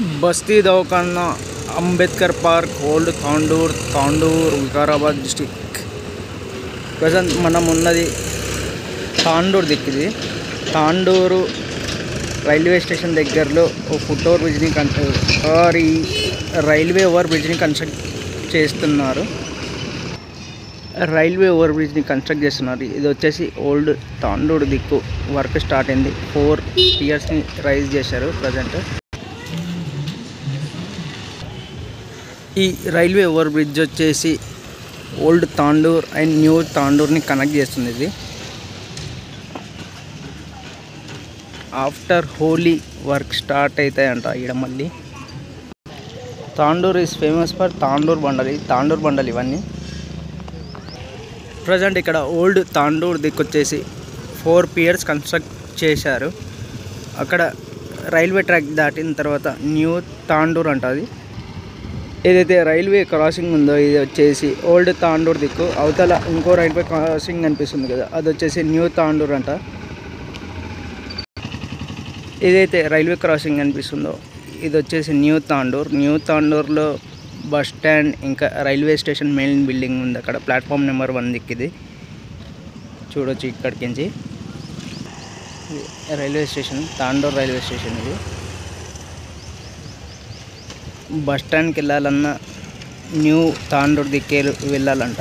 बस्ती दवाखाना Ambedkar park old Tandur Vikarabad district present మనం ఉన్నది తాండూరు దిక్కిది తాండూరు రైల్వే స్టేషన్ దగ్గరలో ఓ ఫుట్ ఓవర్ బ్రిడ్జ్ ని రైల్వే ఓవర్ బ్రిడ్జ్ ని కన్స్ట్రక్ట్ చేస్తున్నారు ఇది వచ్చేసి ఓల్డ్ తాండూరు దిక్కు వర్క్ స్టార్ట్ అయింది 4 పియర్స్ ని రైజ్ చేశారు ప్రెజెంట్ ఈ రైల్వే ఓవర్ బ్రిడ్జ్ వచ్చేసి ఓల్డ్ తాండూర్ అండ్ న్యూ తాండూర్ని కనెక్ట్ చేస్తుంది ఇది ఆఫ్టర్ హోలీ వర్క్ స్టార్ట్ అవుతాయంట ఇక్కడ మళ్ళీ Tandur is famous for Tandur బండలు ఇవన్నీ ప్రజెంట్ ఇక్కడ ఓల్డ్ తాండూర్ దిక్కొచ్చేసి 4 పియర్స్ కన్స్ట్రక్ట్ చేశారు అక్కడ రైల్వే ట్రాక్ దాటిన తర్వాత న్యూ తాండూర్ అంటది ఏదైతే రైల్వే క్రాసింగ్ ఉందో ఇది వచ్చేసి ఓల్డ్ తాండూర్ దిక్కు అవతల ఇంకో రైల్వే క్రాసింగ్ కనిపిస్తుంది కదా అది వచ్చేసి న్యూ తాండూర్ అంట ఏదైతే రైల్వే క్రాసింగ్ కనిపిస్తుందో ఇది వచ్చేసి న్యూ తాండూర్లో బస్ స్టాండ్ ఇంకా రైల్వే స్టేషన్ మెయిన్ బిల్డింగ్ ఉంది అక్కడ ప్లాట్ఫామ్ నెంబర్ 1 దిక్కిది చూడొచ్చు ఇక్కడికి నుంచి railway station Tandur railway station ఇది బస్ స్టాండ్కి వెళ్ళాలన్నా న్యూ తాండూర్ దిక్కే వెళ్ళాలంట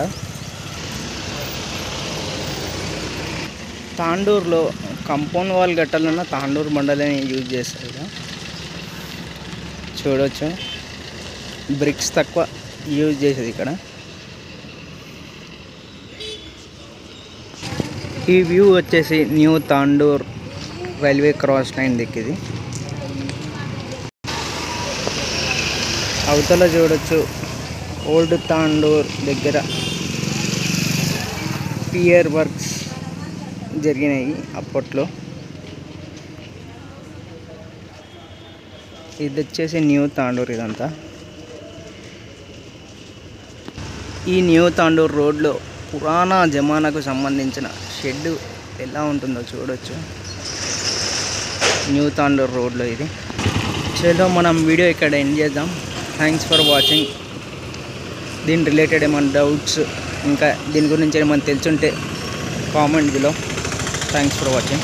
తాండూరులో కంపౌండ్ వాల్ కట్టాలన్నా తాండూరు బండలని యూజ్ చేస్తారు కదా చూడవచ్చు బ్రిక్స్ తక్కువ యూజ్ చేసేది ఇక్కడ ఈ వ్యూ వచ్చేసి new Tandur railway cross line దిక్కిది అవతల చూడొచ్చు ఓల్డ్ తాండూర్ దగ్గర పియర్ వర్క్స్ జరిగినాయి అప్పట్లో ఇది వచ్చేసి న్యూ తాండూర్ ఇదంతా ఈ న్యూ తాండూర్ రోడ్లో పురాణ జమానాకు సంబంధించిన షెడ్ ఎలా ఉంటుందో చూడొచ్చు న్యూ తాండూర్ రోడ్లో ఇది చలో మనం వీడియో ఇక్కడ ఎండ్ చేద్దాం థ్యాంక్స్ ఫర్ వాచింగ్ దీని రిలేటెడ్ ఏమైనా డౌట్స్ ఇంకా దీని గురించి ఏమైనా తెలుసుంటే comment below thanks for watching